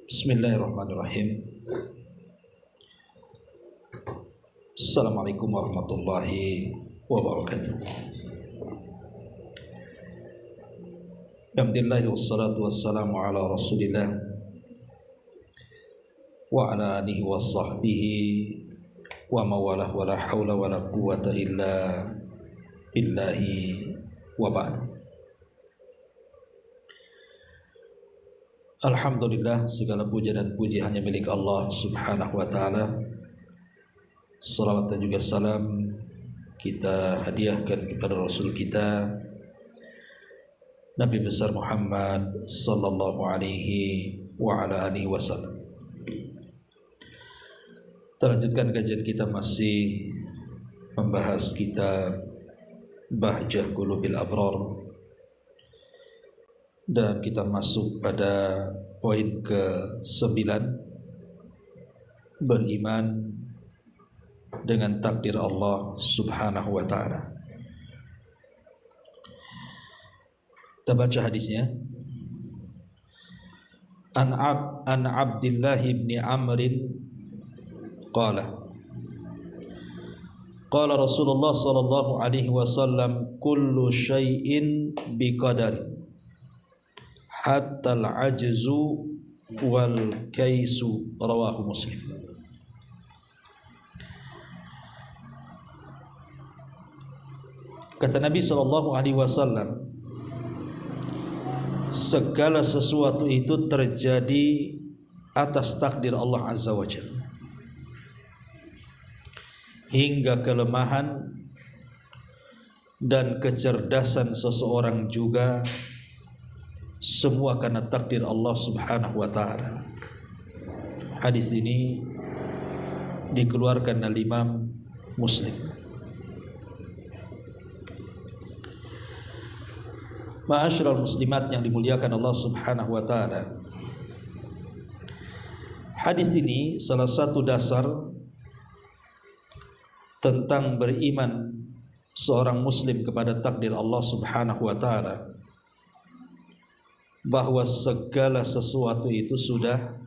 Bismillahirrahmanirrahim. Assalamualaikum warahmatullahi wabarakatuh. Alhamdulillah wassalatu wassalamu ala Rasulillah wa ala alihi wa sahbihi wa mawalah wa la hawla wa la quwwata illa billahi wa ba'd. Alhamdulillah, segala puja dan puji hanya milik Allah subhanahu wa ta'ala. Salawat dan juga salam kita hadiahkan kepada Rasul kita Nabi besar Muhammad sallallahu alaihi wa ala alihi wasallam. Kita lanjutkan kajian kita, masih membahas kitab Bahjah Qulubil Abrar, dan kita masuk pada poin ke-9, beriman dengan takdir Allah subhanahu wa ta'ala. Kita baca hadisnya. An Abdullah ibn Amr qala qala Rasulullah sallallahu alaihi wasallam kullu syai'in biqadarin hatta al-ajzu wal kaisu, rawahu Muslim. Kata Nabi sallallahu alaihi wasallam, segala sesuatu itu terjadi atas takdir Allah azza wajalla, hingga kelemahan dan kecerdasan seseorang juga, semua karena takdir Allah subhanahu wa ta'ala. Hadis ini dikeluarkan oleh Imam Muslim. Ma'asyiral muslimat yang dimuliakan Allah subhanahu wa ta'ala, hadis ini salah satu dasar tentang beriman seorang muslim kepada takdir Allah subhanahu wa ta'ala, bahwa segala sesuatu itu sudah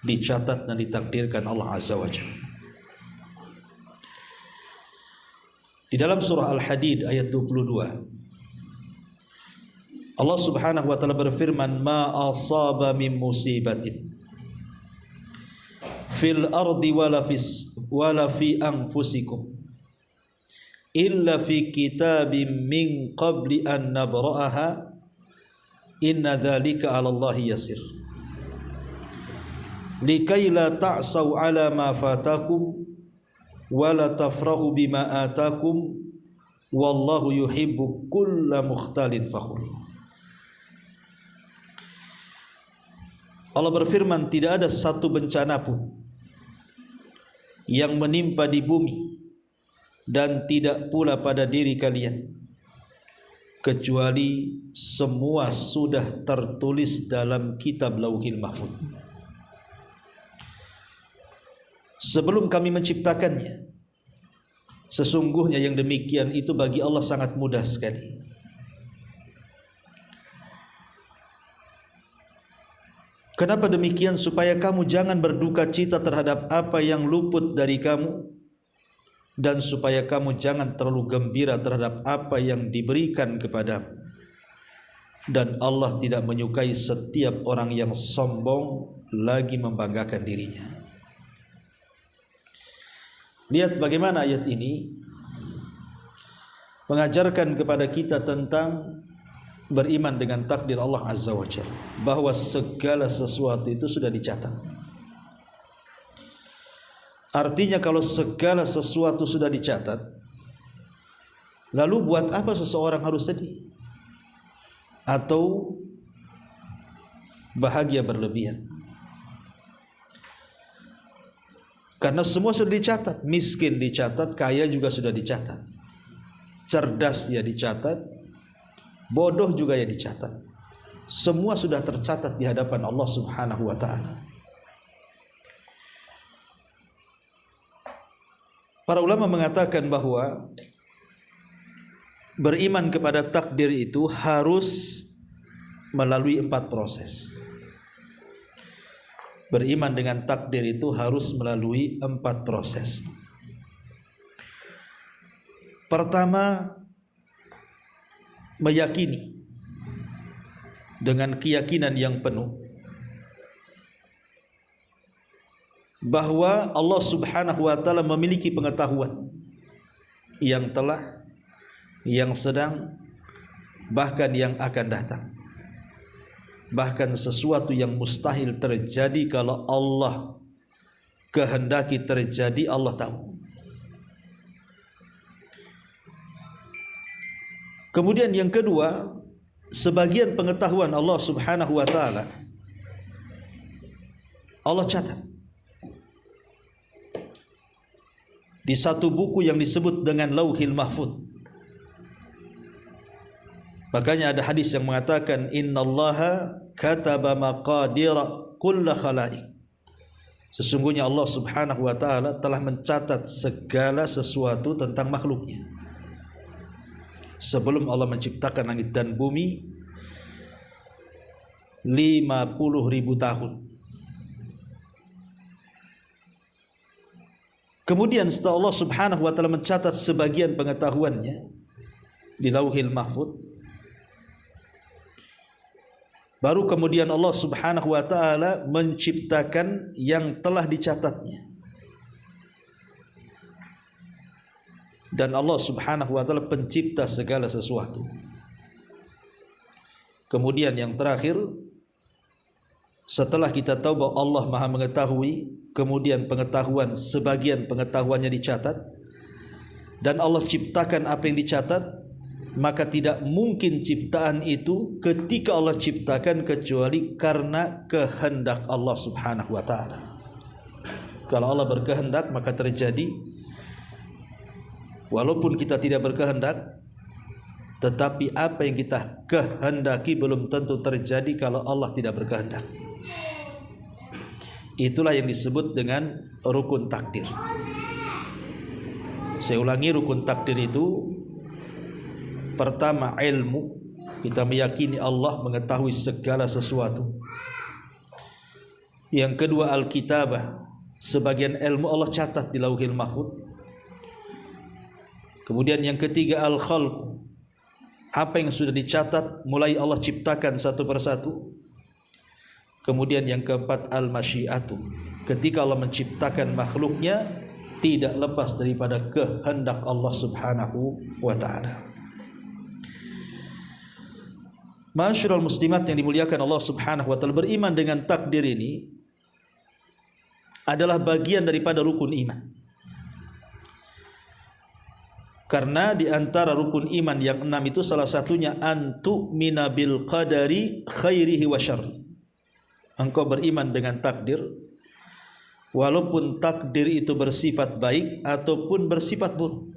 dicatat dan ditakdirkan Allah azza wa jalla. Di dalam surah Al-Hadid ayat 22, Allah subhanahu wa ta'ala berfirman, ma asaba min musibatin fil ardi wala fi anfusikum illa fi kitabim min qabli an nabra'aha inna dzalika 'ala Allahi yasir likai la ta'sau 'ala ma fatakum wa la tafrahu bima atakum wallahu yuhibbu kulla mukhtalin fakhur. Allah berfirman, tidak ada satu bencana pun yang menimpa di bumi dan tidak pula pada diri kalian kecuali semua sudah tertulis dalam kitab Lauhil Mahfuz sebelum kami menciptakannya. Sesungguhnya yang demikian itu bagi Allah sangat mudah sekali. Kenapa demikian? Supaya kamu jangan berduka cita terhadap apa yang luput dari kamu, dan supaya kamu jangan terlalu gembira terhadap apa yang diberikan kepadamu. Dan Allah tidak menyukai setiap orang yang sombong lagi membanggakan dirinya. Lihat bagaimana ayat ini mengajarkan kepada kita tentang beriman dengan takdir Allah azza wa jalla, bahwa segala sesuatu itu sudah dicatat. Artinya kalau segala sesuatu sudah dicatat, lalu buat apa seseorang harus sedih atau bahagia berlebihan? Karena semua sudah dicatat. Miskin dicatat, kaya juga sudah dicatat, cerdas ya dicatat, bodoh juga ya dicatat. Semua sudah tercatat di hadapan Allah subhanahu wa ta'ala. Para ulama mengatakan bahwa beriman kepada takdir itu harus melalui 4 proses. beriman dengan takdir itu harus melalui 4 proses. Pertama, meyakini dengan keyakinan yang penuh bahwa Allah Subhanahu wa taala memiliki pengetahuan yang telah, yang sedang, bahkan yang akan datang. Bahkan sesuatu yang mustahil terjadi, kalau Allah kehendaki terjadi, Allah tahu. Kemudian yang kedua, sebagian pengetahuan Allah Subhanahu wa taala Allah catat di satu buku yang disebut dengan Lauhil Mahfuz. Makanya ada hadis yang mengatakan innallaha kataba maqadira kulli khalaiq. Sesungguhnya Allah Subhanahu wa taala telah mencatat segala sesuatu tentang makhluknya sebelum Allah menciptakan langit dan bumi 50.000 tahun. Kemudian setelah Allah Subhanahu wa taala mencatat sebagian pengetahuannya di Lauhil Mahfuz, baru kemudian Allah Subhanahu wa taala menciptakan yang telah dicatatnya. Dan Allah Subhanahu wa taala pencipta segala sesuatu. Kemudian yang terakhir, setelah kita tahu bahwa Allah Maha mengetahui, kemudian pengetahuan, sebagian pengetahuannya dicatat, dan Allah ciptakan apa yang dicatat, maka tidak mungkin ciptaan itu ketika Allah ciptakan kecuali karena kehendak Allah Subhanahu wa taala. Kalau Allah berkehendak maka terjadi, walaupun kita tidak berkehendak, tetapi apa yang kita kehendaki belum tentu terjadi kalau Allah tidak berkehendak. Itulah yang disebut dengan rukun takdir. Saya ulangi, rukun takdir itu pertama ilmu, kita meyakini Allah mengetahui segala sesuatu. Yang kedua al-kitabah, sebagian ilmu Allah catat di Lauhil Mahfuz. Kemudian yang ketiga al-khalq, apa yang sudah dicatat mulai Allah ciptakan satu persatu. Kemudian yang keempat al-masyiatu, ketika Allah menciptakan makhluknya tidak lepas daripada kehendak Allah Subhanahu wa taala. Ma'asyiral muslimat yang dimuliakan Allah Subhanahu wa taala, beriman dengan takdir ini adalah bagian daripada rukun iman. Karena di antara rukun iman yang 6 itu salah satunya antu'mina bil qadari khairihi wa syarri. Engkau beriman dengan takdir, walaupun takdir itu bersifat baik ataupun bersifat buruk.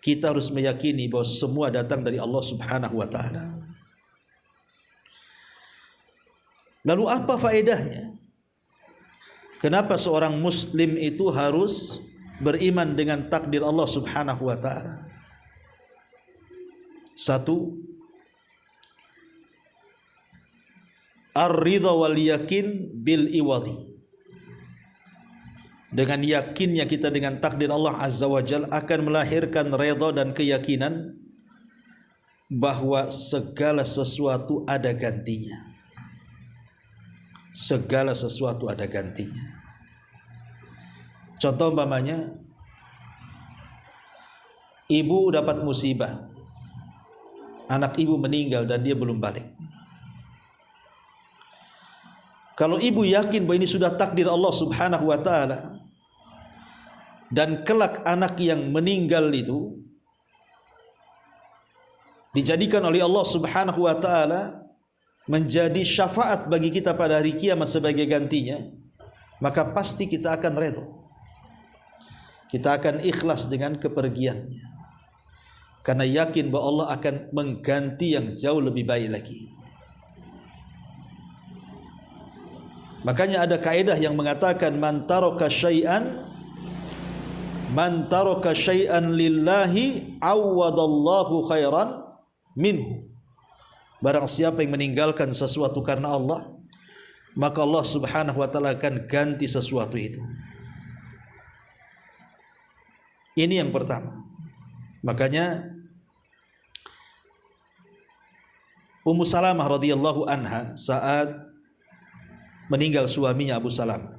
Kita harus meyakini bahwa semua datang dari Allah Subhanahu wa taala. Lalu apa faedahnya? Kenapa seorang muslim itu harus beriman dengan takdir Allah Subhanahu wa taala? Satu, ar-ridha wal yakin bil iwadhi. Dengan yakinnya kita dengan takdir Allah Azza wa Jalla akan melahirkan redha dan keyakinan bahwa segala sesuatu ada gantinya. Segala sesuatu ada gantinya. Contoh umpamanya, ibu dapat musibah, anak ibu meninggal dan dia belum balik. Kalau ibu yakin bahwa ini sudah takdir Allah Subhanahu wa taala, dan kelak anak yang meninggal itu dijadikan oleh Allah Subhanahu wa taala menjadi syafaat bagi kita pada hari kiamat sebagai gantinya, maka pasti kita akan redha. Kita akan ikhlas dengan kepergiannya, karena yakin bahwa Allah akan mengganti yang jauh lebih baik lagi. Makanya ada kaidah yang mengatakan man taraka syai'an lillahi awwadallahu khairan minhu. Barang siapa yang meninggalkan sesuatu karena Allah, maka Allah Subhanahu wa taala akan ganti sesuatu itu. Ini yang pertama. Makanya Ummu Salamah radhiyallahu anha saat meninggal suaminya Abu Salamah,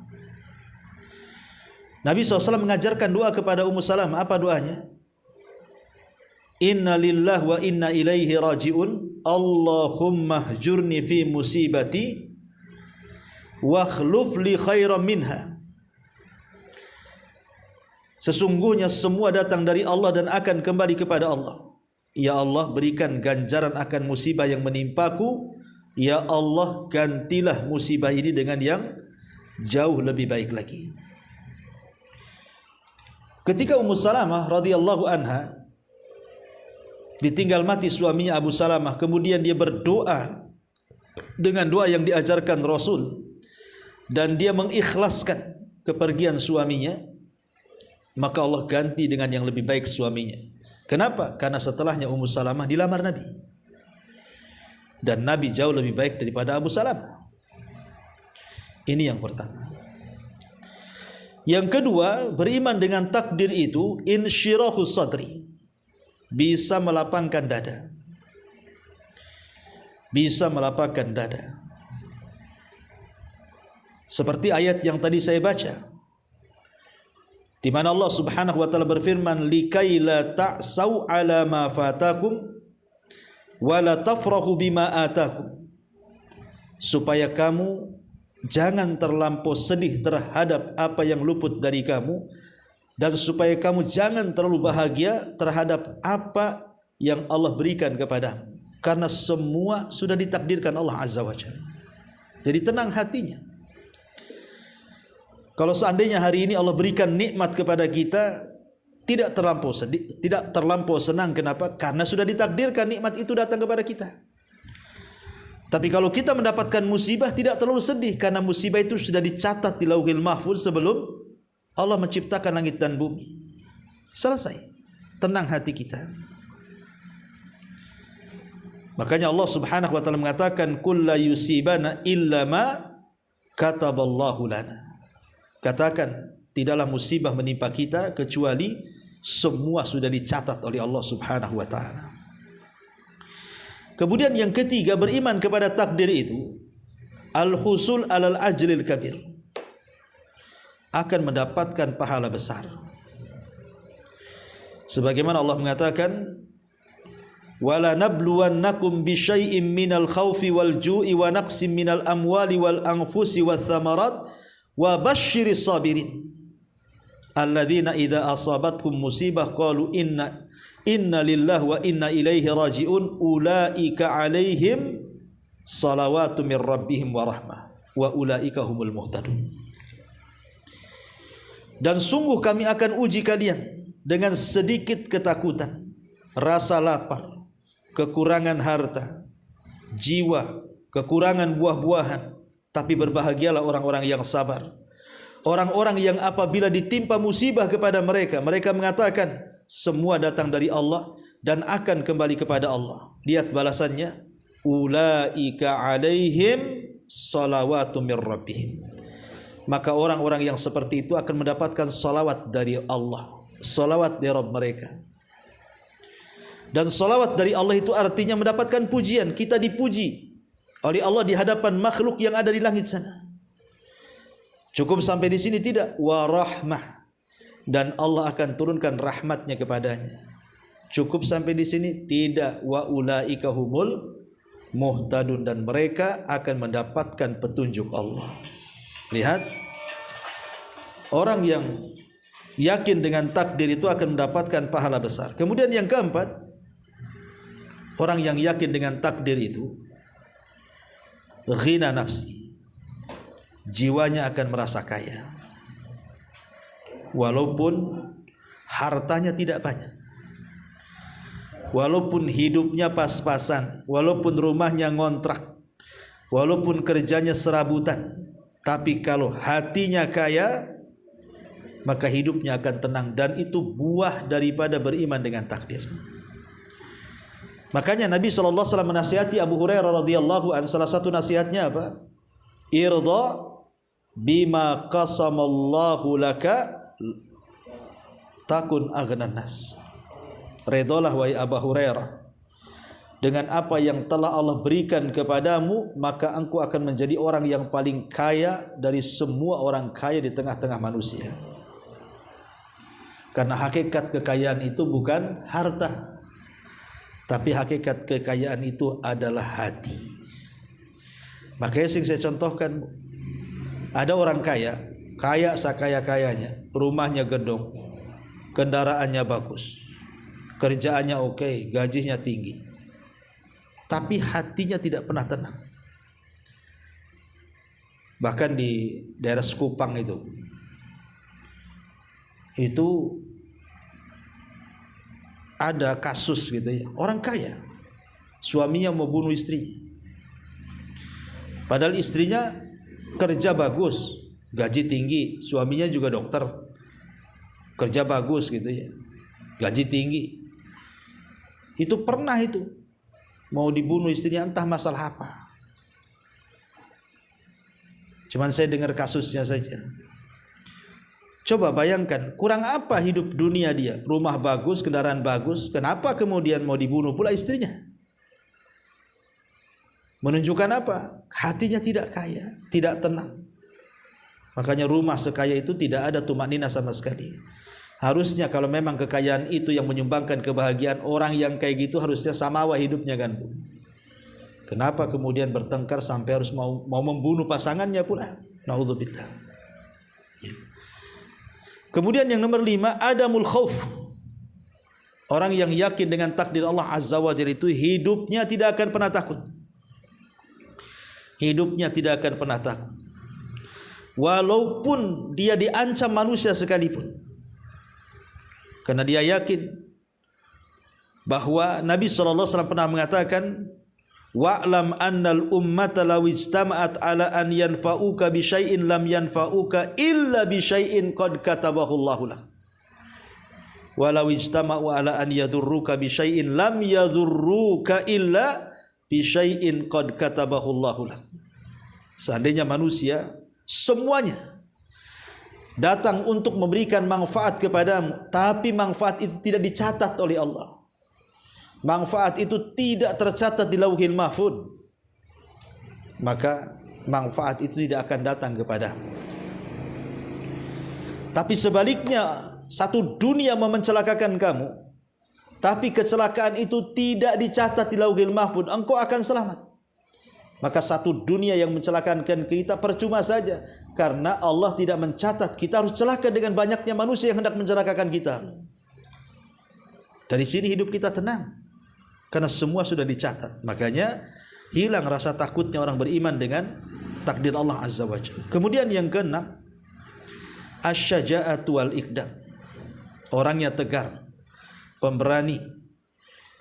Nabi SAW mengajarkan doa kepada Ummu Salamah. Apa doanya? Inna lillahi wa inna ilaihi raji'un, Allahumma hjurni fi musibati wa akhluf li khairan minha. Sesungguhnya semua datang dari Allah dan akan kembali kepada Allah. Ya Allah, berikan ganjaran akan musibah yang menimpaku. Ya Allah, gantilah musibah ini dengan yang jauh lebih baik lagi. Ketika Ummu Salamah radhiyallahu anha ditinggal mati suaminya Abu Salamah, kemudian dia berdoa dengan doa yang diajarkan Rasul dan dia mengikhlaskan kepergian suaminya, maka Allah ganti dengan yang lebih baik suaminya. Kenapa? Karena setelahnya Ummu Salamah dilamar Nabi, dan Nabi jauh lebih baik daripada Abu Salamah. Ini yang pertama. Yang kedua, beriman dengan takdir itu insyirahus sadri, bisa melapangkan dada. Bisa melapangkan dada. Seperti ayat yang tadi saya baca, di mana Allah Subhanahu wa taala berfirman, likai la ta'sau ala ma fatakum wa la tafrahu bima atakum, supaya kamu jangan terlampau sedih terhadap apa yang luput dari kamu, dan supaya kamu jangan terlalu bahagia terhadap apa yang Allah berikan kepadamu, karena semua sudah ditakdirkan Allah Azza wa Jalla. Jadi tenang hatinya. Kalau seandainya hari ini Allah berikan nikmat kepada kita, tidak terlampau sedih, tidak terlampau senang. Kenapa? Karena sudah ditakdirkan nikmat itu datang kepada kita. Tapi kalau kita mendapatkan musibah, tidak terlalu sedih, karena musibah itu sudah dicatat di Lauhil Mahfuz sebelum Allah menciptakan langit dan bumi. Selesai. Tenang hati kita. Makanya Allah Subhanahu wa taala mengatakan, "Kullu yusibana illa ma kataballahu lana." Katakan, tidaklah musibah menimpa kita kecuali semua sudah dicatat oleh Allah Subhanahu wa taala. Kemudian yang ketiga, beriman kepada takdir itu al-husul alal ajril kabir, akan mendapatkan pahala besar. Sebagaimana Allah mengatakan, wala nabluwannakum bisyai'im minal khaufi wal ju'i wa naqsim minal amwali wal anfusi wath thamarat wa basyiris sabirin alladzina idza asabatkum musibah qalu inna lillahi wa inna ilaihi raji'un ulaika alaihim salawatu mir rabbihim wa rahmah wa ulaika humul muhtadun. Dan sungguh kami akan uji kalian dengan sedikit ketakutan, rasa lapar, kekurangan harta, jiwa, kekurangan buah-buahan. Tapi berbahagialah orang-orang yang sabar, orang-orang yang apabila ditimpa musibah kepada mereka, mereka mengatakan semua datang dari Allah dan akan kembali kepada Allah. Lihat balasannya, ulaika alaihim salawatu mir rabbihim. Maka orang-orang yang seperti itu akan mendapatkan salawat dari Allah, salawat dari Rabb mereka. Dan salawat dari Allah itu artinya mendapatkan pujian. Kita dipuji oleh Allah di hadapan makhluk yang ada di langit sana. Cukup sampai di sini? Tidak. Wa rahmah, dan Allah akan turunkan rahmatnya kepadanya. Cukup sampai di sini? Tidak. Wa ulaika humul muhtadun, dan mereka akan mendapatkan petunjuk Allah. Lihat, orang yang yakin dengan takdir itu akan mendapatkan pahala besar. Kemudian yang keempat, orang yang yakin dengan takdir itu ghina nafsi, jiwanya akan merasa kaya walaupun hartanya tidak banyak, walaupun hidupnya pas-pasan, walaupun rumahnya ngontrak, walaupun kerjanya serabutan. Tapi kalau hatinya kaya, maka hidupnya akan tenang, dan itu buah daripada beriman dengan takdir. Makanya Nabi SAW menasihati Abu Hurairah radhiyallahu anhu, salah satu nasihatnya apa? irda bima qasamallahu laka takun aghnan nas. Redolah wahai Abu Hurairah dengan apa yang telah Allah berikan kepadamu, maka engkau akan menjadi orang yang paling kaya dari semua orang kaya di tengah-tengah manusia. Karena hakikat kekayaan itu bukan harta, tapi hakikat kekayaan itu adalah hati. Makanya sing saya contohkan, ada orang kaya, kaya sakaya-kayanya, rumahnya gedung, kendaraannya bagus, kerjaannya oke, gajinya tinggi, tapi hatinya tidak pernah tenang. Bahkan di daerah Sekupang itu ada kasus gitu ya, orang kaya suaminya mau bunuh istrinya, padahal istrinya kerja bagus, gaji tinggi, suaminya juga dokter, kerja bagus gitu ya, gaji tinggi. Itu pernah itu mau dibunuh istrinya, entah masalah apa. Cuman saya dengar kasusnya saja. Coba bayangkan, kurang apa hidup dunia dia, rumah bagus, kendaraan bagus, kenapa kemudian mau dibunuh pula istrinya? Menunjukkan apa? Hatinya tidak kaya, tidak tenang. Makanya rumah sekaya itu tidak ada tumanina sama sekali. Harusnya kalau memang kekayaan itu yang menyumbangkan kebahagiaan, orang yang kayak gitu harusnya samawa hidupnya kan, Bu. Kenapa kemudian bertengkar sampai harus mau membunuh pasangannya pula? Naudzubillah. Ya. Kemudian yang nomor 5, adamul khauf. Orang yang yakin dengan takdir Allah Azza wa Jalla itu hidupnya tidak akan pernah takut. Hidupnya tidak akan pernah takut. Walaupun dia diancam manusia sekalipun. Karena dia yakin bahwa Nabi SAW pernah mengatakan, wa'lam annal ummata law ijtama'at ala an yanfa'uka bi syai'in lam yanfa'uka illa bi syai'in qad katabahu Allahu lak. Wa law ijtama'u ala an yadurruka bi syai'in lam yadurruka illa bi syai'in qad katabahu Allahu lak. Seandainya manusia semuanya datang untuk memberikan manfaat kepadamu, tapi manfaat itu tidak dicatat oleh Allah, manfaat itu tidak tercatat di Lauhil Mahfuz, maka manfaat itu tidak akan datang kepadamu. Tapi sebaliknya, satu dunia mau mencelakakan kamu, tapi kecelakaan itu tidak dicatat di Lauhil Mahfuz, engkau akan selamat. Maka satu dunia yang mencelakakan kita percuma saja, karena Allah tidak mencatat. Kita harus celaka dengan banyaknya manusia yang hendak mencelakakan kita. Dari sini hidup kita tenang, karena semua sudah dicatat. Makanya hilang rasa takutnya orang beriman dengan takdir Allah Azza wa Jalla. Kemudian yang keenam, asyaja'atu wal iqdam. Orangnya tegar, pemberani.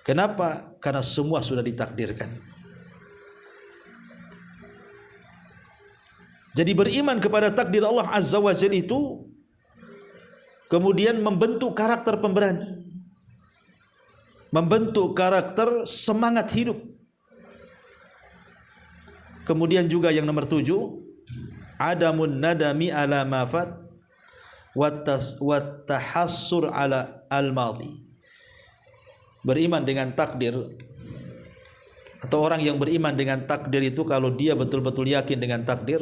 Kenapa? Karena semua sudah ditakdirkan. Jadi beriman kepada takdir Allah Azza wa Jalla itu kemudian membentuk karakter pemberani, membentuk karakter semangat hidup. Kemudian juga yang nomor 7, adamun nadami ala mafat wa tahassur ala al-madhi. Beriman dengan takdir, atau orang yang beriman dengan takdir itu, kalau dia betul-betul yakin dengan takdir,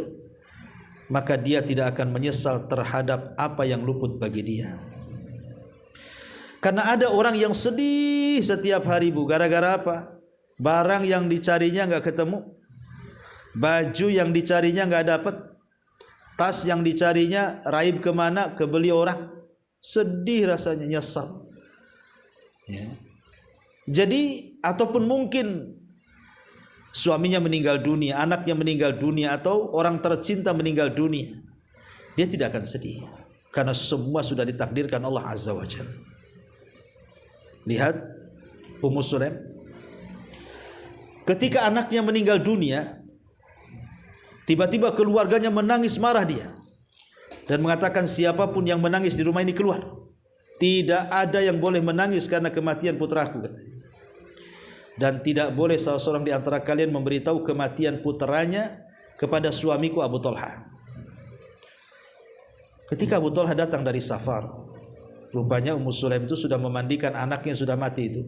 maka dia tidak akan menyesal terhadap apa yang luput bagi dia. Karena ada orang yang sedih setiap hari, Bu, gara-gara apa? Barang yang dicarinya nggak ketemu, baju yang dicarinya nggak dapat, tas yang dicarinya raib kemana, kebeli orang, sedih rasanya, nyesal. Ya. Jadi ataupun mungkin suaminya meninggal dunia, anaknya meninggal dunia, atau orang tercinta meninggal dunia, dia tidak akan sedih, karena semua sudah ditakdirkan Allah Azza wa Jalla. Lihat Ummu Sulaim, ketika anaknya meninggal dunia, tiba-tiba keluarganya menangis marah dia, dan mengatakan siapapun yang menangis di rumah ini keluar. Tidak ada yang boleh menangis karena kematian putraku, katanya. Dan tidak boleh salah seorang di antara kalian memberitahu kematian putranya kepada suamiku Abu Talha. Ketika Abu Talha datang dari safar, rupanya Ummu Sulaim itu sudah memandikan anaknya yang sudah mati itu.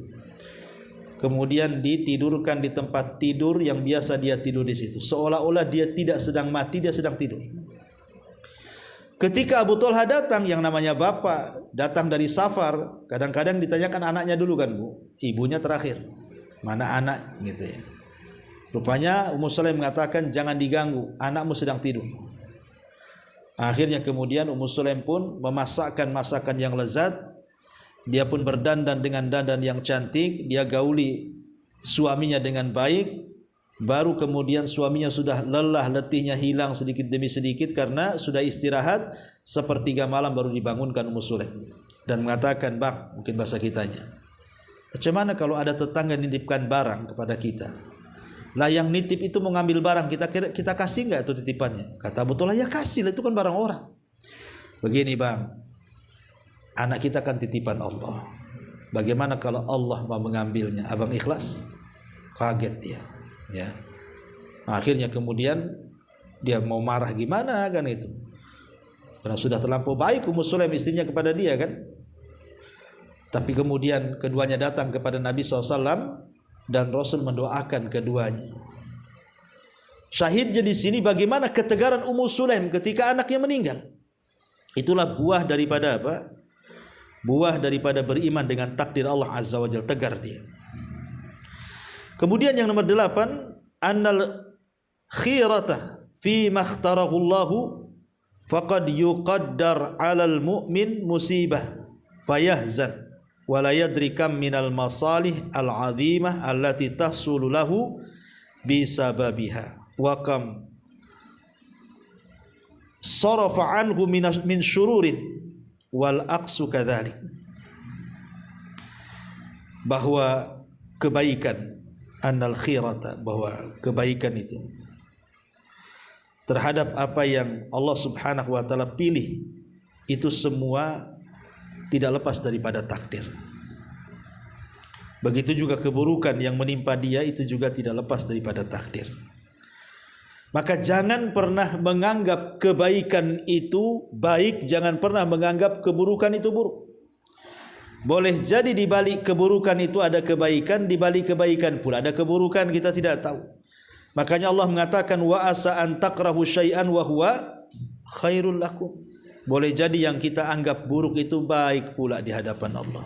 Kemudian ditidurkan di tempat tidur yang biasa dia tidur di situ, seolah-olah dia tidak sedang mati, dia sedang tidur. Ketika Abu Talha datang, yang namanya bapak datang dari safar, kadang-kadang ditanyakan anaknya dulu kan, Bu, ibunya terakhir, mana anak gitu ya. Rupanya Ummu Sulaim mengatakan jangan diganggu, anakmu sedang tidur. Akhirnya kemudian Ummu Sulaim pun memasakkan masakan yang lezat. Dia pun berdandan dengan dandan yang cantik, dia gauli suaminya dengan baik. Baru kemudian suaminya sudah lelah, letihnya hilang sedikit demi sedikit karena sudah istirahat. Sepertiga malam baru dibangunkan Ummu Sulaim dan mengatakan, "Bang," mungkin bahasa kitanya, "macam mana kalau ada tetangga nitipkan barang kepada kita? Lah yang nitip itu mau ngambil barang, kita kasih nggak itu titipannya?" Kata Abu Talha, "Ya kasih lah, itu kan barang orang." "Begini Bang, anak kita kan titipan Allah. Bagaimana kalau Allah mau mengambilnya? Abang ikhlas?" Kaget dia. Ya. Akhirnya kemudian dia mau marah gimana kan itu. Karena sudah terlampau baik Ummu Sulaim istrinya kepada dia kan. Tapi kemudian keduanya datang kepada Nabi SAW dan Rasul mendoakan keduanya. Syahidnya di sini bagaimana ketegaran Ummu Sulaim ketika anaknya meninggal. Itulah buah daripada apa? Buah daripada beriman dengan takdir Allah Azza wa Jalla, tegar dia. Kemudian yang nomor 8, annal khirata fi makhtarahu Allah faqad yuqaddar 'alal mu'min musibah fayahzan wa la yadri kam minal masalih al-'azimah allati tahsulu lahu bisababiha wa kam sarafa anhu min syururin wal aqsu kadzalik. Bahwa kebaikan, annal khirata, bahwa kebaikan itu terhadap apa yang Allah Subhanahu wa taala pilih itu semua tidak lepas daripada takdir. Begitu juga keburukan yang menimpa dia itu juga tidak lepas daripada takdir. Maka jangan pernah menganggap kebaikan itu baik, jangan pernah menganggap keburukan itu buruk. Boleh jadi di balik keburukan itu ada kebaikan, di balik kebaikan pula ada keburukan, kita tidak tahu. Makanya Allah mengatakan wa asa an takrahu syai'an wa huwa khairul lakum. Boleh jadi yang kita anggap buruk itu baik pula di hadapan Allah.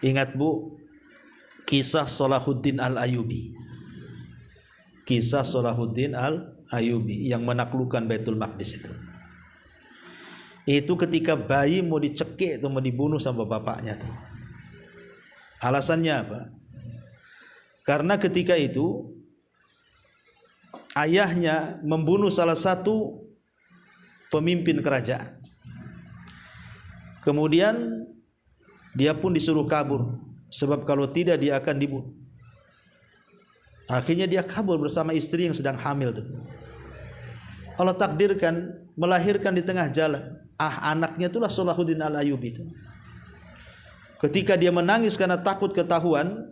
Ingat Bu, kisah Salahuddin Al-Ayyubi. Kisah Salahuddin Al-Ayyubi yang menaklukkan Baitul Maqdis itu ketika bayi mau dicekik atau mau dibunuh sama bapaknya tuh. Alasannya apa? Karena ketika itu ayahnya membunuh salah satu pemimpin kerajaan. Kemudian dia pun disuruh kabur, sebab kalau tidak dia akan dibunuh. Akhirnya dia kabur bersama istri yang sedang hamil tuh. Allah takdirkan melahirkan di tengah jalan. Anaknya itulah Salahuddin Al-Ayyubi itu. Ketika dia menangis karena takut ketahuan,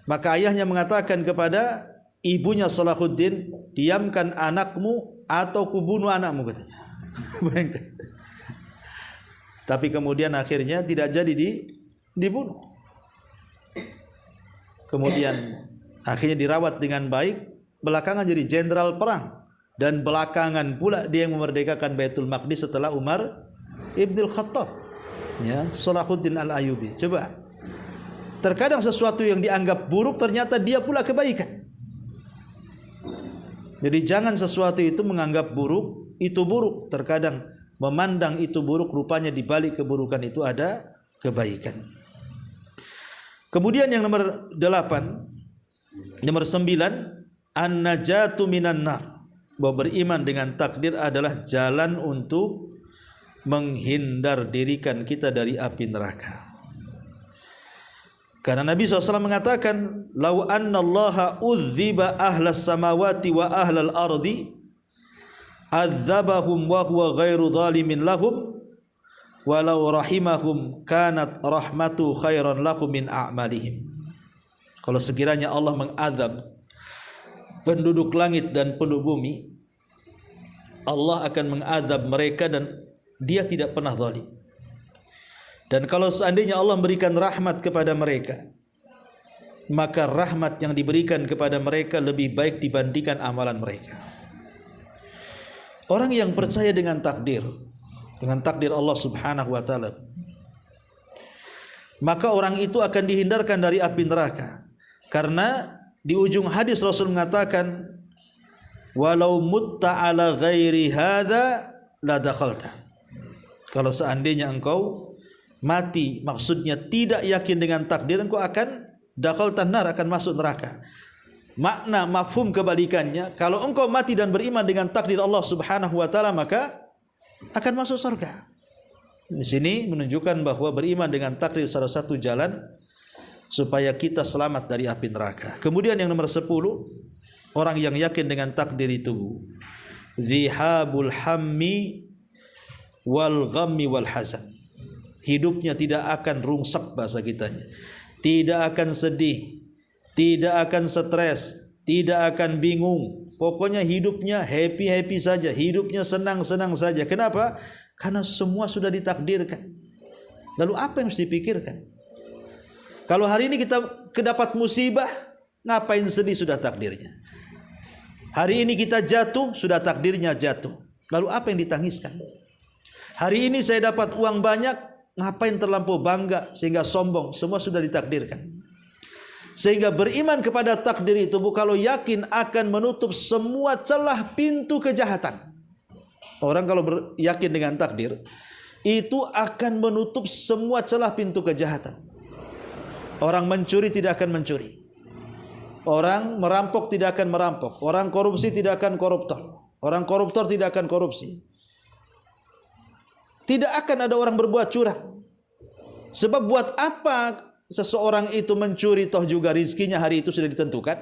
maka ayahnya mengatakan kepada ibunya Salahuddin, "Diamkan anakmu atau kubunuh anakmu," katanya. Bayangkan. Tapi kemudian akhirnya tidak jadi dibunuh. Kemudian akhirnya dirawat dengan baik, belakangan jadi jenderal perang. Dan belakangan pula dia yang memerdekakan Baitul Maqdis setelah Umar Ibn Khattab. Ya, Salahuddin Al-Ayyubi. Coba. Terkadang sesuatu yang dianggap buruk ternyata dia pula kebaikan. Jadi jangan sesuatu itu menganggap buruk, itu buruk. Terkadang memandang itu buruk, rupanya di balik keburukan itu ada kebaikan. Kemudian yang nomor 8, nomor 9, an-najatu minan nar. Bahwa beriman dengan takdir adalah jalan untuk menghindar dirikan kita dari api neraka. Karena Nabi SAW mengatakan, "Lau anna Allaha uzziba ahlas samawati wa ahlal ardi adzabahum wa huwa ghairu zalimin lahum walau rahimahum kanat rahmatu khairan lahum min a'malihim." Kalau sekiranya Allah mengazab penduduk langit dan penduduk bumi, Allah akan mengazab mereka dan Dia tidak pernah zalim. Dan kalau seandainya Allah memberikan rahmat kepada mereka, maka rahmat yang diberikan kepada mereka lebih baik dibandingkan amalan mereka. Orang yang percaya dengan takdir Allah Subhanahu wa taala, maka orang itu akan dihindarkan dari api neraka. Karena di ujung hadis Rasul mengatakan, walau mutta ala ghairi hadza la dakhalta. Kalau seandainya engkau mati, maksudnya tidak yakin dengan takdir, engkau akan dakhaltan nar, akan masuk neraka. Makna mafhum kebalikannya, kalau engkau mati dan beriman dengan takdir Allah Subhanahu wa taala, maka akan masuk surga. Di sini menunjukkan bahwa beriman dengan takdir salah satu jalan supaya kita selamat dari api neraka. Kemudian yang nomor 10, orang yang yakin dengan takdir itu dhihabul hammi wal ghammi wal hazan. Hidupnya tidak akan rungsek, bahasa kitanya. Tidak akan sedih, tidak akan stres, tidak akan bingung. Pokoknya hidupnya happy-happy saja, hidupnya senang-senang saja. Kenapa? Karena semua sudah ditakdirkan. Lalu apa yang harus dipikirkan? Kalau hari ini kita kedapat musibah, ngapain sedih, sudah takdirnya. Hari ini kita jatuh, sudah takdirnya jatuh. Lalu apa yang ditangiskan? Hari ini saya dapat uang banyak, ngapain terlampau bangga sehingga sombong, semua sudah ditakdirkan. Sehingga beriman kepada takdir itu, kalau yakin akan menutup semua celah pintu kejahatan. Orang kalau yakin dengan takdir itu akan menutup semua celah pintu kejahatan. Orang mencuri tidak akan mencuri, orang merampok tidak akan merampok, orang korupsi tidak akan koruptor, orang koruptor tidak akan korupsi. Tidak akan ada orang berbuat curang. Sebab buat apa seseorang itu mencuri, toh juga rizkinya hari itu sudah ditentukan.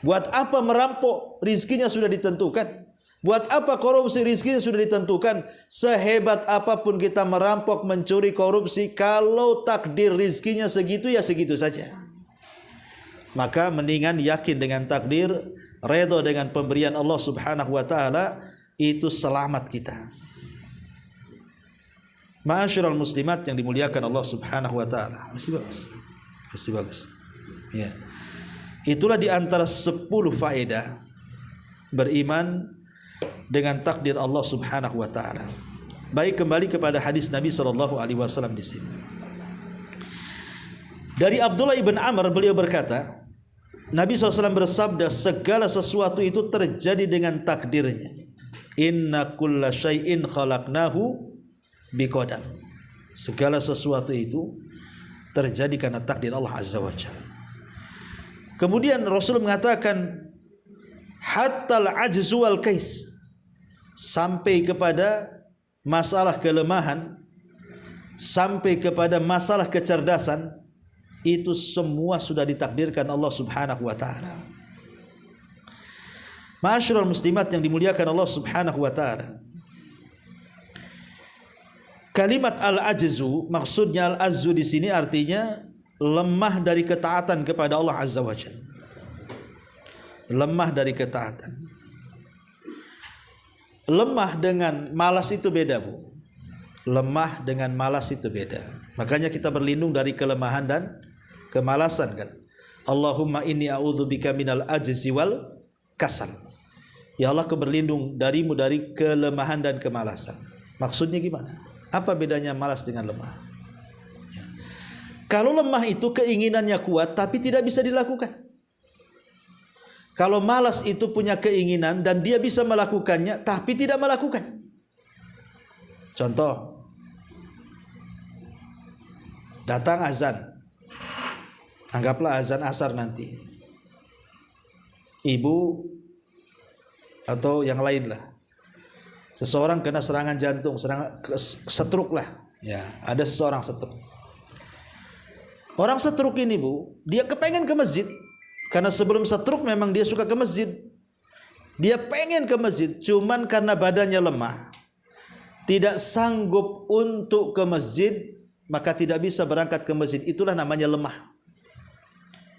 Buat apa merampok, rizkinya sudah ditentukan. Buat apa korupsi, rizkinya sudah ditentukan. Sehebat apapun kita merampok, mencuri, korupsi, kalau takdir rizkinya segitu, ya segitu saja. Maka mendingan yakin dengan takdir, redha dengan pemberian Allah Subhanahu wa taala, itu selamat kita. Ma'asyiral muslimat yang dimuliakan Allah Subhanahu wa taala. Masih bagus. Masih bagus. Ya. Itulah di antara 10 faedah beriman dengan takdir Allah Subhanahu wa taala. Baik, kembali kepada hadis Nabi sallallahu alaihi wasallam di sini. Dari Abdullah ibn Amr, beliau berkata, Nabi SAW bersabda, segala sesuatu itu terjadi dengan takdirnya. Inna kulla syai'in khalaqnahu biqadar. Segala sesuatu itu terjadi karena takdir Allah Azza wa Jalla. Kemudian Rasul mengatakan, hatta al-ajzu wal kais, sampai kepada masalah kelemahan, sampai kepada masalah kecerdasan, itu semua sudah ditakdirkan Allah Subhanahu wa taala. Ma'asyiral muslimat yang dimuliakan Allah Subhanahu wa taala. Kalimat al-ajzu, maksudnya al-ajzu di sini artinya lemah dari ketaatan kepada Allah Azza wa Jalla. Lemah dari ketaatan. Lemah dengan malas itu beda, Bu. Lemah dengan malas itu beda. Makanya kita berlindung dari kelemahan dan kemalasan, kan. Allahumma inni a'udzubika minal ajzi wal kasal. Ya Allah, aku berlindung darimu dari kelemahan dan kemalasan. Maksudnya gimana? Apa bedanya malas dengan lemah? Ya. Kalau lemah itu keinginannya kuat tapi tidak bisa dilakukan. Kalau malas itu punya keinginan dan dia bisa melakukannya tapi tidak melakukan. Contoh, datang azan, anggaplah azan asar nanti. Ibu atau yang lain lah, seseorang kena serangan jantung, stroke lah. Ya, ada seseorang stroke. Orang stroke ini, Bu, dia kepengen ke masjid. Karena sebelum stroke memang dia suka ke masjid. Dia pengen ke masjid, cuman karena badannya lemah, tidak sanggup untuk ke masjid, maka tidak bisa berangkat ke masjid. Itulah namanya lemah.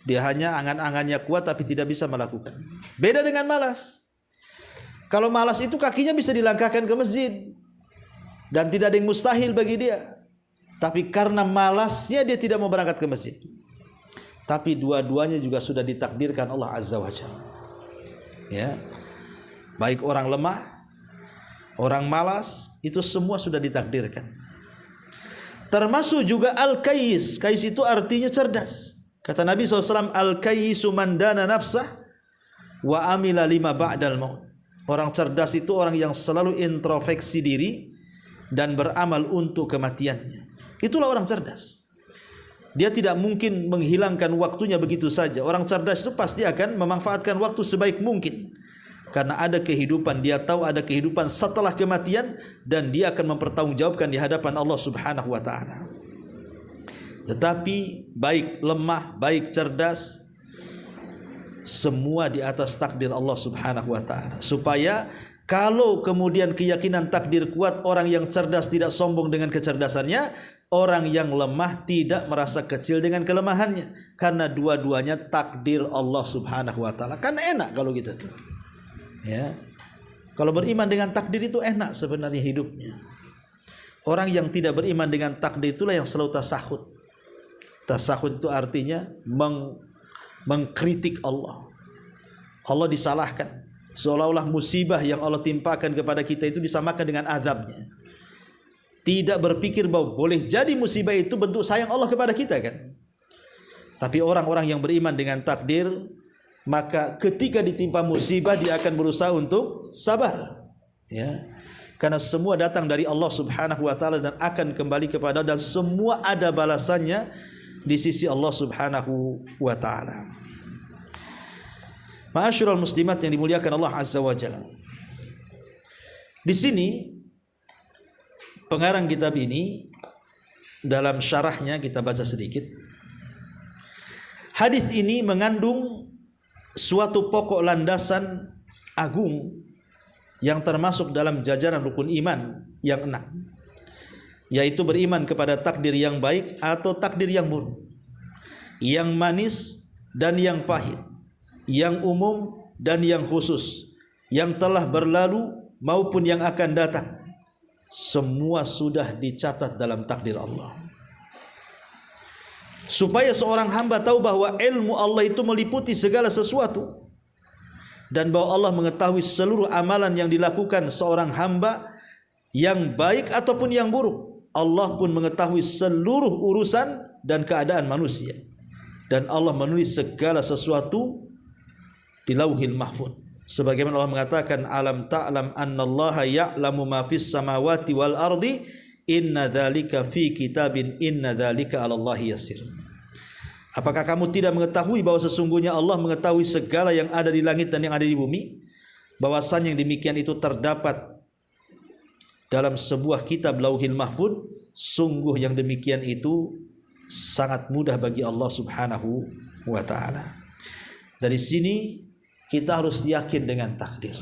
Dia hanya angan-angannya kuat tapi tidak bisa melakukan. Beda dengan malas. Kalau malas itu kakinya bisa dilangkahkan ke masjid dan tidak ada yang mustahil bagi dia. Tapi karena malasnya dia tidak mau berangkat ke masjid. Tapi dua-duanya juga sudah ditakdirkan Allah Azza wa Jalla. Ya. Baik orang lemah, orang malas, itu semua sudah ditakdirkan. Termasuk juga al-kayyis. Kayyis itu artinya cerdas. Kata Nabi SAW, al-kayyisu man dana nafsah wa amila lima ba'dal maut. Orang cerdas itu orang yang selalu introspeksi diri dan beramal untuk kematiannya. Itulah orang cerdas. Dia tidak mungkin menghilangkan waktunya begitu saja. Orang cerdas itu pasti akan memanfaatkan waktu sebaik mungkin. Karena ada kehidupan, dia tahu ada kehidupan setelah kematian dan dia akan mempertanggungjawabkan di hadapan Allah Subhanahu wa taala. Tetapi baik lemah, baik cerdas, semua di atas takdir Allah Subhanahu wa taala. Supaya kalau kemudian keyakinan takdir kuat, orang yang cerdas tidak sombong dengan kecerdasannya, orang yang lemah tidak merasa kecil dengan kelemahannya, karena dua-duanya takdir Allah Subhanahu wa taala. Kan enak kalau gitu tuh. Ya. Kalau beriman dengan takdir itu enak sebenarnya hidupnya. Orang yang tidak beriman dengan takdir itulah yang selalu tasahud. Tasahud itu artinya mengkritik Allah. Allah disalahkan. Seolah-olah musibah yang Allah timpakan kepada kita itu disamakan dengan azabnya. Tidak berpikir bahwa boleh jadi musibah itu bentuk sayang Allah kepada kita kan. Tapi orang-orang yang beriman dengan takdir, maka ketika ditimpa musibah dia akan berusaha untuk sabar. Ya. Karena semua datang dari Allah Subhanahu wa taala dan akan kembali kepada, dan semua ada balasannya di sisi Allah Subhanahu wa taala. Ma'asyiral muslimat yang dimuliakan Allah Azza wa Jalla. Di sini pengarang kitab ini dalam syarahnya kita baca sedikit. Hadis ini mengandung suatu pokok landasan agung yang termasuk dalam jajaran rukun iman yang 6, yaitu beriman kepada takdir yang baik atau takdir yang buruk, yang manis dan yang pahit, yang umum dan yang khusus, yang telah berlalu maupun yang akan datang. Semua sudah dicatat dalam takdir Allah. Supaya seorang hamba tahu bahwa ilmu Allah itu meliputi segala sesuatu, dan bahwa Allah mengetahui seluruh amalan yang dilakukan seorang hamba, yang baik ataupun yang buruk. Allah pun mengetahui seluruh urusan dan keadaan manusia, dan Allah menulis segala sesuatu di Lauhil Mahfuz. Sebagaimana Allah mengatakan, alam ta'lam annallaha ya'lamu ma fis samawati wal ardi, inna dzalika fi kitabin, inna dzalika 'alallahi yasir. Apakah kamu tidak mengetahui bahwa sesungguhnya Allah mengetahui segala yang ada di langit dan yang ada di bumi? Bahwasanya yang demikian itu terdapat dalam sebuah kitab Lauhil Mahfuz. Sungguh yang demikian itu sangat mudah bagi Allah Subhanahu wa taala. Dari sini kita harus yakin dengan takdir.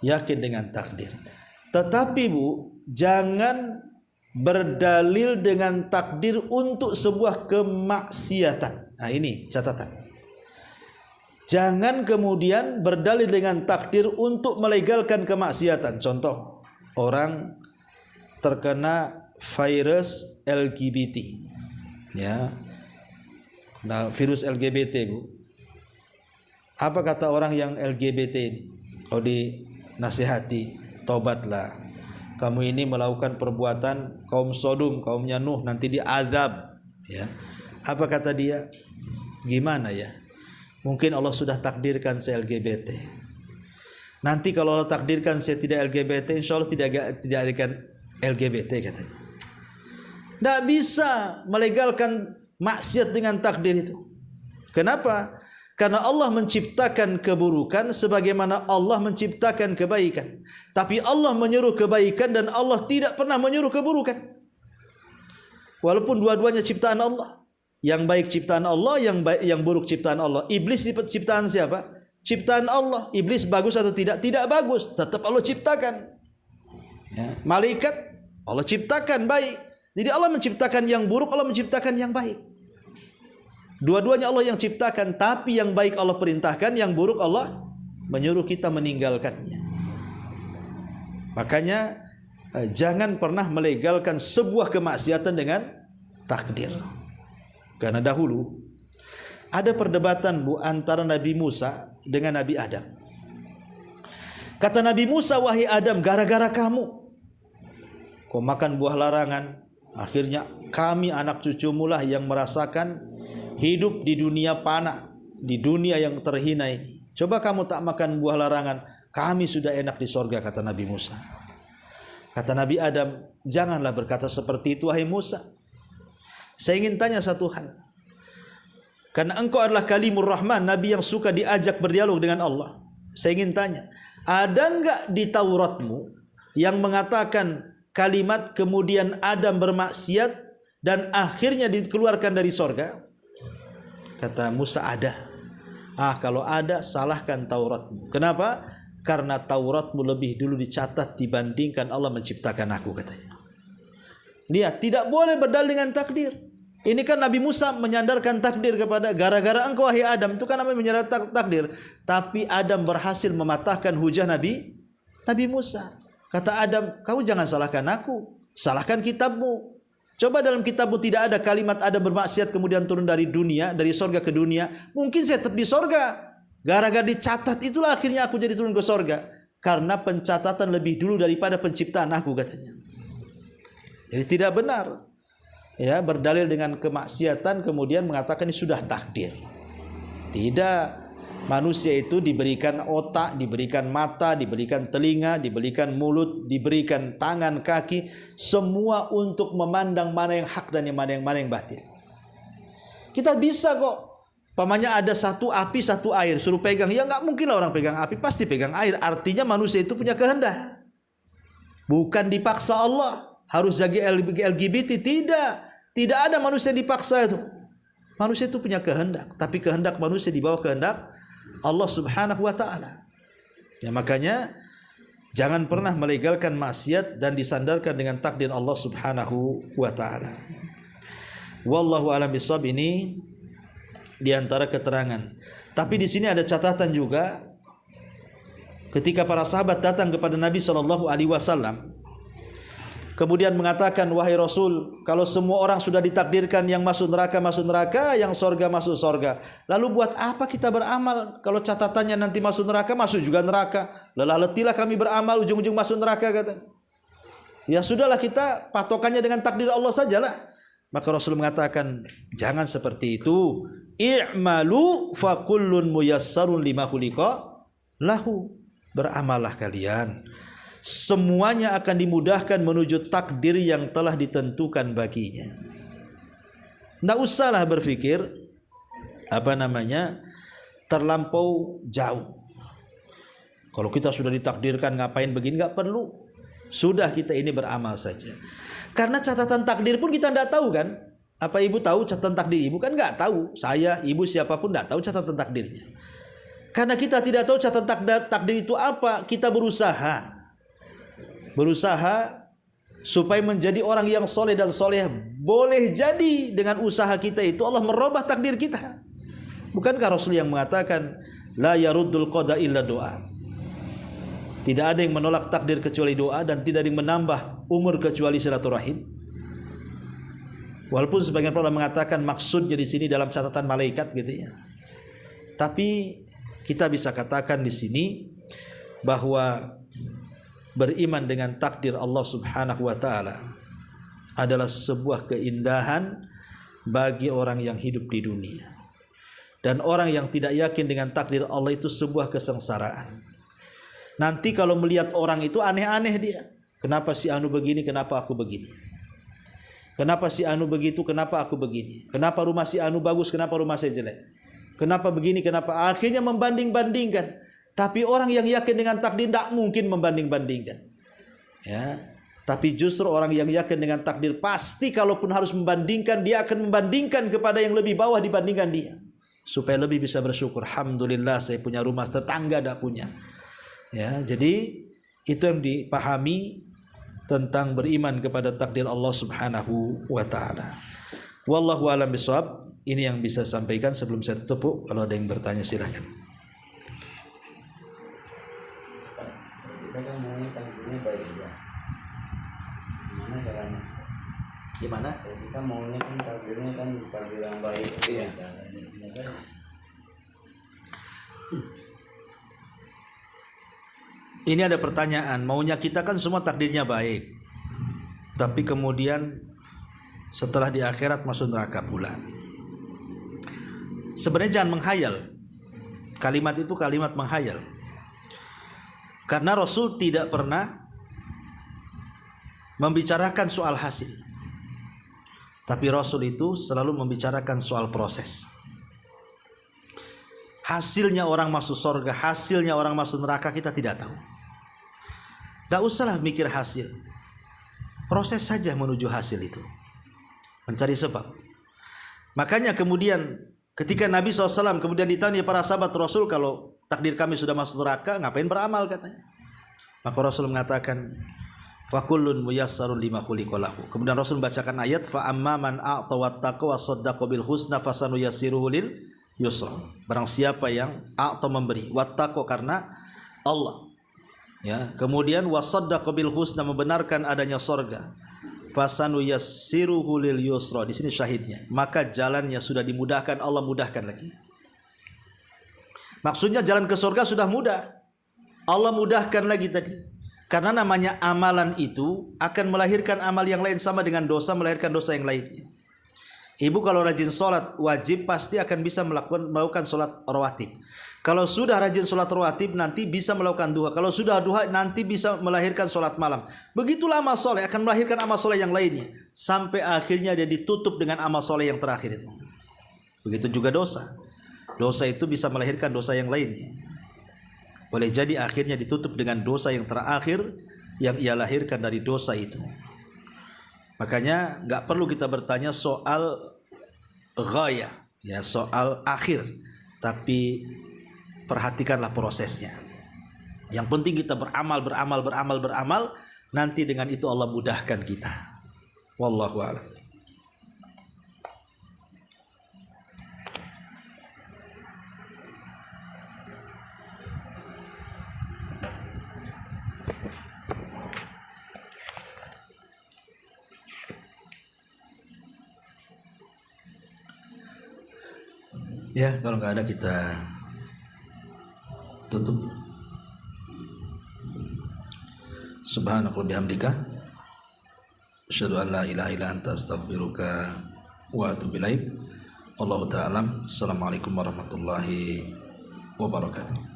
Yakin dengan takdir. Tetapi Bu, jangan berdalil dengan takdir untuk sebuah kemaksiatan. Nah, ini catatan. Jangan kemudian berdalil dengan takdir untuk melegalkan kemaksiatan. Contoh, orang terkena virus LGBT. Ya. Nah, virus LGBT, Bu. Apa kata orang yang LGBT ini? Kalau dinasihati, tobatlah. Kamu ini melakukan perbuatan kaum Sodom, kaumnya Nuh, nanti diazab. Ya. Apa kata dia? Gimana ya? Mungkin Allah sudah takdirkan saya LGBT. Nanti kalau Allah takdirkan saya tidak LGBT, insya Allah tidak akan LGBT katanya. Tidak bisa melegalkan maksiat dengan takdir itu. Kenapa? Karena Allah menciptakan keburukan sebagaimana Allah menciptakan kebaikan. Tapi Allah menyuruh kebaikan dan Allah tidak pernah menyuruh keburukan. Walaupun dua-duanya ciptaan Allah. Yang baik ciptaan Allah, yang buruk ciptaan Allah. Iblis ciptaan siapa? Ciptaan Allah. Iblis bagus atau tidak? Tidak bagus. Tetap Allah ciptakan. Ya. Malaikat Allah ciptakan baik. Jadi Allah menciptakan yang buruk, Allah menciptakan yang baik. Dua-duanya Allah yang ciptakan, tapi yang baik Allah perintahkan, yang buruk Allah menyuruh kita meninggalkannya. Makanya jangan pernah melegalkan sebuah kemaksiatan dengan takdir. Karena dahulu ada perdebatan antara Nabi Musa dengan Nabi Adam. Kata Nabi Musa, wahai Adam, gara-gara kamu kau makan buah larangan, akhirnya kami anak cucumu lah yang merasakan hidup di dunia panah, di dunia yang terhina ini. Coba kamu tak makan buah larangan, kami sudah enak di sorga, kata Nabi Musa. Kata Nabi Adam, janganlah berkata seperti itu wahai Musa. Saya ingin tanya satu hal. Karena engkau adalah kalimur rahman, Nabi yang suka diajak berdialog dengan Allah. Saya ingin tanya, ada enggak di Tauratmu yang mengatakan kalimat kemudian Adam bermaksiat dan akhirnya dikeluarkan dari sorga? Kata Musa, ada. Kalau ada, salahkan Tauratmu. Kenapa? Karena Tauratmu lebih dulu dicatat dibandingkan Allah menciptakan aku, katanya. Lihat, tidak boleh berdalil dengan takdir. Ini kan Nabi Musa menyandarkan takdir kepada gara-gara engkau wahai Adam, itu kan namanya menyandarkan takdir. Tapi Adam berhasil mematahkan hujah Nabi Musa. Kata Adam, kamu jangan salahkan aku, salahkan kitabmu. Coba dalam kitabmu tidak ada kalimat Adam bermaksiat kemudian turun dari dunia, dari sorga ke dunia. Mungkin saya tetap di sorga. Gara-gara dicatat itulah akhirnya aku jadi turun ke sorga. Karena pencatatan lebih dulu daripada penciptaan aku, katanya. Jadi tidak benar, ya, berdalil dengan kemaksiatan kemudian mengatakan ini sudah takdir. Tidak. Manusia itu diberikan otak, diberikan mata, diberikan telinga, diberikan mulut, diberikan tangan, kaki, semua untuk memandang mana yang hak dan mana yang batil. Kita bisa kok, pamannya ada satu api, satu air, suruh pegang, ya nggak mungkin lah orang pegang api, pasti pegang air. Artinya manusia itu punya kehendak, bukan dipaksa Allah harus jadi LGBT. Tidak ada manusia yang dipaksa itu. Manusia itu punya kehendak, tapi kehendak manusia di bawah kehendak Allah Subhanahu wa ta'ala. Ya, makanya jangan pernah melegalkan maksiat dan disandarkan dengan takdir Allah Subhanahu wa ta'ala. Wallahu a'lam bishawab, ini di antara keterangan. Tapi di sini ada catatan juga. Ketika para sahabat datang kepada Nabi sallallahu alaihi wasallam kemudian mengatakan, wahai Rasul, kalau semua orang sudah ditakdirkan yang masuk neraka, yang sorga masuk sorga, lalu buat apa kita beramal? Kalau catatannya nanti masuk neraka, masuk juga neraka. Lelah letilah kami beramal, ujung-ujung masuk neraka, katanya. Ya sudahlah, kita patokannya dengan takdir Allah sajalah. Maka Rasul mengatakan, jangan seperti itu. I'malu fa kullun muyassarun lima khuliqa lahu. Beramallah kalian, semuanya akan dimudahkan menuju takdir yang telah ditentukan baginya. Tidak usahlah berpikir terlampau jauh. Kalau kita sudah ditakdirkan ngapain begini, nggak perlu. Sudah, kita ini beramal saja. Karena catatan takdir pun kita tidak tahu kan. Apa ibu tahu catatan takdir ibu? Kan nggak tahu. Saya, ibu, siapapun tidak tahu catatan takdirnya. Karena kita tidak tahu catatan takdir itu apa, kita berusaha supaya menjadi orang yang soleh dan soleh. Boleh jadi dengan usaha kita itu Allah merubah takdir kita. Bukankah Rasul yang mengatakan la yaruddul qada illa doa? Tidak ada yang menolak takdir kecuali doa, dan tidak ada yang menambah umur kecuali silaturahim. Walaupun sebagian ulama mengatakan maksudnya di sini dalam catatan malaikat, gitu ya. Tapi kita bisa katakan di sini bahwa beriman dengan takdir Allah Subhanahu wa ta'ala adalah sebuah keindahan bagi orang yang hidup di dunia. Dan orang yang tidak yakin dengan takdir Allah itu sebuah kesengsaraan. Nanti kalau melihat orang itu aneh-aneh dia. Kenapa si anu begini, kenapa aku begini? Kenapa si anu begitu, kenapa aku begini? Kenapa rumah si anu bagus, kenapa rumah saya jelek? Kenapa begini, kenapa? Akhirnya membanding-bandingkan. Tapi orang yang yakin dengan takdir tidak mungkin membanding-bandingkan. Ya. Tapi justru orang yang yakin dengan takdir pasti kalaupun harus membandingkan, dia akan membandingkan kepada yang lebih bawah dibandingkan dia. Supaya lebih bisa bersyukur. Alhamdulillah saya punya rumah, tetangga tidak punya. Ya, jadi itu yang dipahami tentang beriman kepada takdir Allah Subhanahu wa ta'ala. Wallahu a'lam bishawab. ini yang bisa sampaikan sebelum saya tutup. Kalau ada yang bertanya silahkan. Kita kan maunya takdirnya baik ya. Gimana caranya? Gimana? Kita maunya kan takdirnya kan takdir yang baik. Iya. Ini ada pertanyaan, maunya kita kan semua takdirnya baik, tapi kemudian setelah di akhirat masuk neraka pula. Sebenarnya jangan menghayal. Kalimat itu kalimat menghayal. Karena Rasul tidak pernah membicarakan soal hasil. Tapi Rasul itu selalu membicarakan soal proses. Hasilnya orang masuk surga, hasilnya orang masuk neraka kita tidak tahu. Tidak usahlah mikir hasil. Proses saja menuju hasil itu. Mencari sebab. Makanya kemudian ketika Nabi SAW kemudian ditanya para sahabat Rasul, kalau takdir kami sudah masuk neraka, ngapain beramal katanya. Maka Rasul mengatakan, fakullun muyassarun lima khuliqa lahu. Kemudian Rasul membacakan ayat, fa amma man a'ta wattaqa wa saddaqa bil husna fasanuyassiruhu lil yusra. Barang siapa yang a'ta memberi, wattaqa karena Allah, ya, kemudian wasaddaqa bil husna membenarkan adanya surga, fasanuyassiruhu lil yusra. Di sini syahidnya, maka jalannya sudah dimudahkan, Allah mudahkan lagi. Maksudnya jalan ke surga sudah mudah, Allah mudahkan lagi tadi. Karena namanya amalan itu akan melahirkan amal yang lain, sama dengan dosa melahirkan dosa yang lainnya. Ibu kalau rajin sholat wajib pasti akan bisa melakukan sholat rawatib. Kalau sudah rajin sholat rawatib nanti bisa melakukan duha. Kalau sudah duha nanti bisa melahirkan sholat malam. Begitulah amal soleh akan melahirkan amal soleh yang lainnya. Sampai akhirnya dia ditutup dengan amal soleh yang terakhir itu. Begitu juga dosa. Dosa itu bisa melahirkan dosa yang lainnya. Boleh jadi akhirnya ditutup dengan dosa yang terakhir yang ia lahirkan dari dosa itu. Makanya nggak perlu kita bertanya soal ghayah, ya, soal akhir, tapi perhatikanlah prosesnya. Yang penting kita beramal, nanti dengan itu Allah mudahkan kita. Wallahu a'lam. Ya, kalau nggak ada kita tutup. Subhanakallahumma bihamdika asyhadu an la ilaha illa anta astaghfiruka wa atubu ilaik. Wallahu ta'ala alam. Assalamualaikum warahmatullahi wabarakatuh.